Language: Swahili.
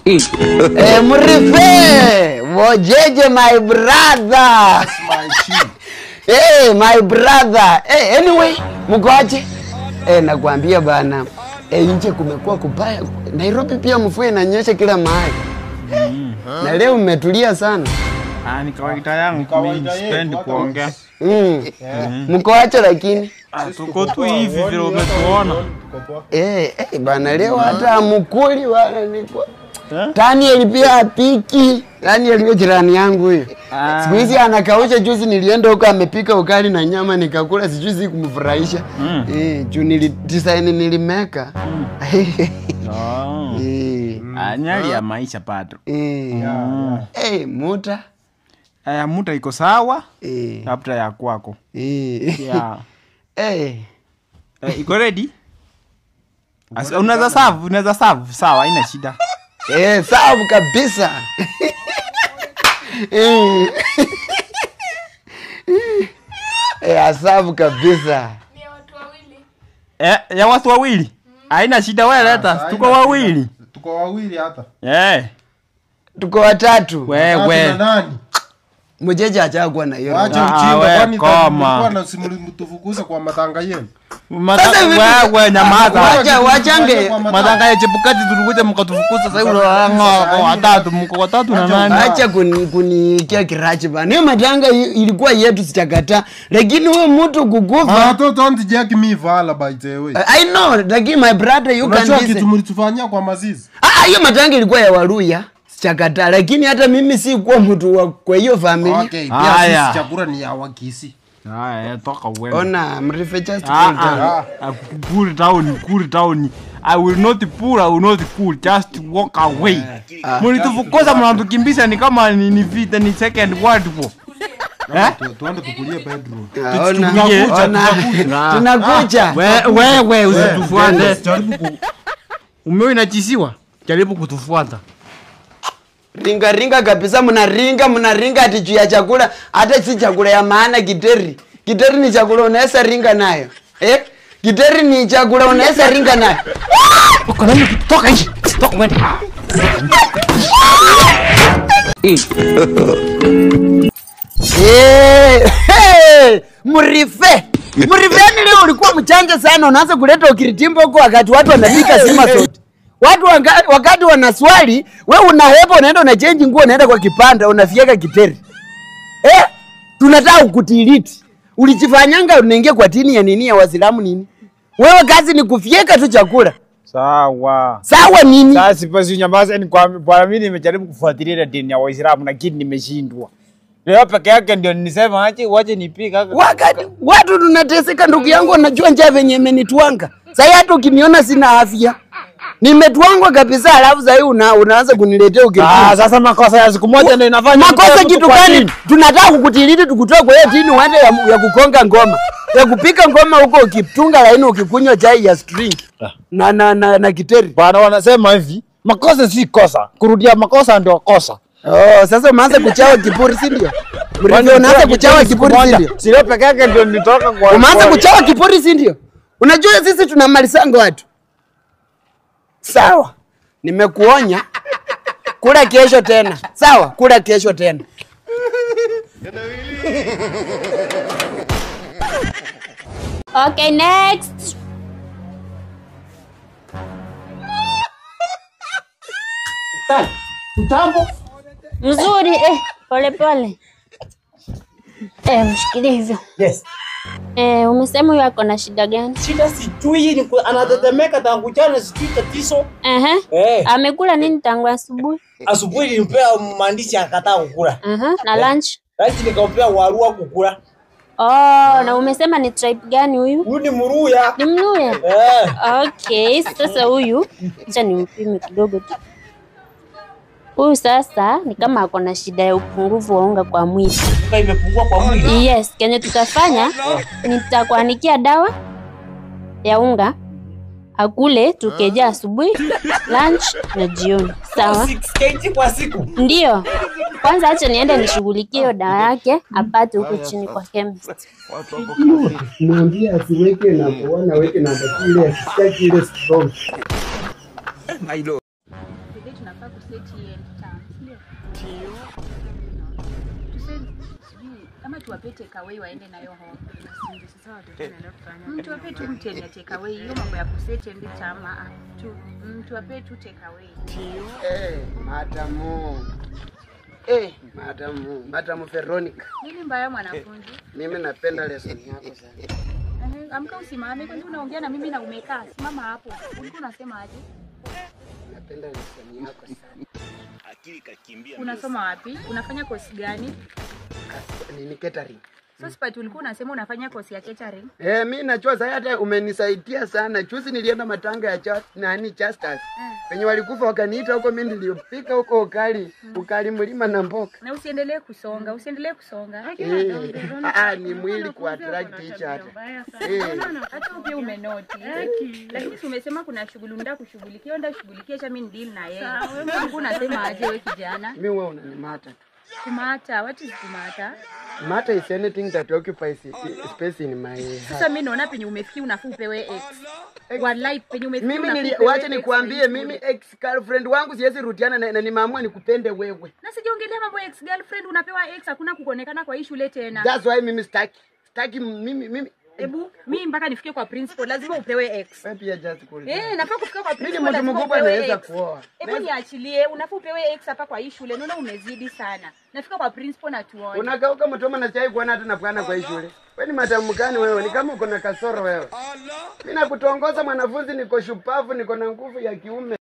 Murife, Wojeje my brother. That's my shit. Hey, my brother. Hey, anyway, mkoaje? Nakwambia bana. Nje kumekuwa kubaya. Nairobi pia mvua inanyesha kila mahali. Na leo umetulia sana. Ni kawaida yangu spend kuongea. Mkoaje lakini? Tuko tu hivi vile umetuona. Bana leo hata mkuli bana niko. Daniel pia apiki. Daniel ndio jirani yangu huyo. Siku hizi anakausha, juzi nilienda huko amepika ugali na nyama nikakula, sijui kumfurahisha. Juu nilimeka. Nyali ya maisha bado. Muta. Muta iko sawa. Labda ya kwako. Iko ready? Unaweza serve, sawa, haina shida. Sawa kabisa. Sawa kabisa. Ya watu wawili. Haina shida, wewe leta. Tuko wawili. Tuko wawili hata. Tuko watatu. Wewe. Nani? Mjeje achakuwa na hiyo. Acha uchimba, kwani na simutufukuza kwa matanga yenu. Wewe nyamaza. Wachange matanga ya Chebukati tulikuja mkatufukuza, sasa yule watatu mko watatu na nani? Acha kunikia kirachi bana. Hiyo matanga ilikuwa yetu sitakata. Lakini wewe mtu kukufa. Don't judge me vala by the way. I know, lakini my brother you can listen. Unajua kitu mlitufanyia kwa mazizi. Hiyo matanga ilikuwa ya Waluya. Sitakata, lakini hata mimi si kuwa mtu wa kwa hiyo familia. Okay, pia sisi chakula ni ya Wakisi. Toka wewe. Ona, mrife just cool down. I will not pull, just walk away. Mlitufukuza mnatukimbisha ni kama ni vita, ni second world war. Tuende tukulie bedroom. Tunakuja. Wewe usitufuate. Umeo inachisiwa. Jaribu kutufuata. Ringa kabisa, mnaringa ati juu ya chakula, hata si chakula ya maana. Githeri ni chakula unaweza ringa nayo. Githeri ni chakula unaweza ringa nayo. Uko nani kutoka hivi? Toka wewe. Murife leo ulikuwa mchanja sana, unaanza kuleta ukiritimbo huko wakati watu wanapika sima sote. Watu wakati wanaswali, wewe unahepa unaenda unachange nguo unaenda kwa kipanda unafieka Githeri. Tunataka kukutiliti. Ulijifanyanga unaingia kwa dini ya nini ya Waislamu nini? Wewe kazi ni kufieka tu chakula. Sawa nini? Sasa basi nyamaza, ni kwa mimi nimejaribu kufuatilia dini ya Waislamu lakini nimeshindwa. Leo peke yake ndio nisema wache nipika. Wakati watu tunateseka ndugu yangu, unajua njaa venye imenitwanga. Sasa hata ukiniona sina afya. Nimetwangwa kabisa, alafu sasa unaanza kuniletea ukiritimbo. Sasa makosa ya siku moja ndio inafanya. Makosa kitu gani? Tunataka kukutiliti tukutoe kwa hiyo dini uende ya kukonga ngoma. Ya kupika ngoma huko ukitunga laini ukikunywa chai ya string. Na Githeri. Bwana wanasema hivi, makosa si kosa. Kurudia makosa ndio kosa. Sasa umeanza kuchawa kiburi si ndio? Unaanza kuchawa kiburi si ndio? Sio peke yake ndio nitoka kwa. Umeanza kuchawa kiburi si ndio? Unajua sisi tunamalizanga watu. Sawa. Nimekuonya. Kula kesho tena. Sawa, kula kesho tena. Okay, next. Mtambo. Mzuri, pole. Mshikilie hivyo. Yes. Umesema huyu ako na shida gani? Shida sijui, ni anatetemeka tangu jana, sijui tatizo. Amekula nini tangu asubuhi? Asubuhi nilimpea maandishi akakataa kukula. Na lunch? Lunch nikampea warua kukula. Na umesema ni tribe gani huyu? Huyu ni Mluya. Ni Mluya? Okay, sasa huyu acha nimpime kidogo tu. Huyu sasa ni kama ako na shida ya upungufu wa unga kwa mwili. Unga imepungua kwa mwili? Yes, kenye tutafanya nitakuandikia dawa ya unga akule tukeja asubuhi, lunch na jioni. Sawa? 6 kg kwa siku. Ndio. Kwanza acha niende nishughulikie hiyo dawa yake apate huko chini kwa chemist. Mwambie asiweke na kuona weke na ile strong. kuseti end term. Ndio. Sijui kama tuwape takeaway waende nayo home. Ndio sasa watoto wanaenda kufanya. Tuwape tu mteni ya takeaway. Hiyo mambo ya kuseti end term tu. Tuwape tu takeaway. Madamu. Madamu Veronica. Nini mbaya mwanafunzi? Mimi napenda lesson yako sana. Amka usimame kwani unaongea na mimi na umekaa. Simama hapo. Ulikuwa unasema aje? Napenda lesson yako sana. Akili kakimbia. Unasoma wapi? Unafanya course gani? Ni catering. So Spite ulikuwa unasema unafanya course ya catering? Mimi najua sasa hata umenisaidia sana. Juzi nilienda matanga ya Justus. Wenye walikufa wakaniita huko, mimi niliyopika huko ukali mlima na mboka. Na usiendelee kusonga. Ni mwili kwa attract each other. Hata pia umenoti. Lakini umesema kuna shughuli unataka kushughulikia, ndio shughulikia cha mimi deal na yeye. Wewe unasema aje wewe kijana? Mimi wewe unanimata. Kumata, what is kumata? Matter is anything that occupies space in my heart. Sasa mimi naona penye umefikia unafaa upewe ex. Wallahi penye umefikia mimi wacha nikwambie, mimi ex girlfriend wangu siwezi rudiana na nimeamua nikupende wewe. Na sijaongelea mambo ya ex girlfriend, unapewa ex, hakuna kuonekana kwa hii shule tena. That's why mimi sitaki mimi mimi mpaka nifikie kwa principal lazima upewe ex. Wewe pia just cool. Nafaa kufika kwa principal. Mimi mtu mkubwa anaweza kuoa. Hebu niachilie, unafaa upewe ex hapa kwa hii shule. Naona umezidi sana. Nafika kwa principal na tuone. Unageuka mtoma na chai kuona hata na bwana kwa hii shule. Wewe ni matamu gani wewe? Ni kama uko na kasoro wewe. Mimi nakutongoza mwanafunzi, niko shupavu, niko na nguvu ya kiume.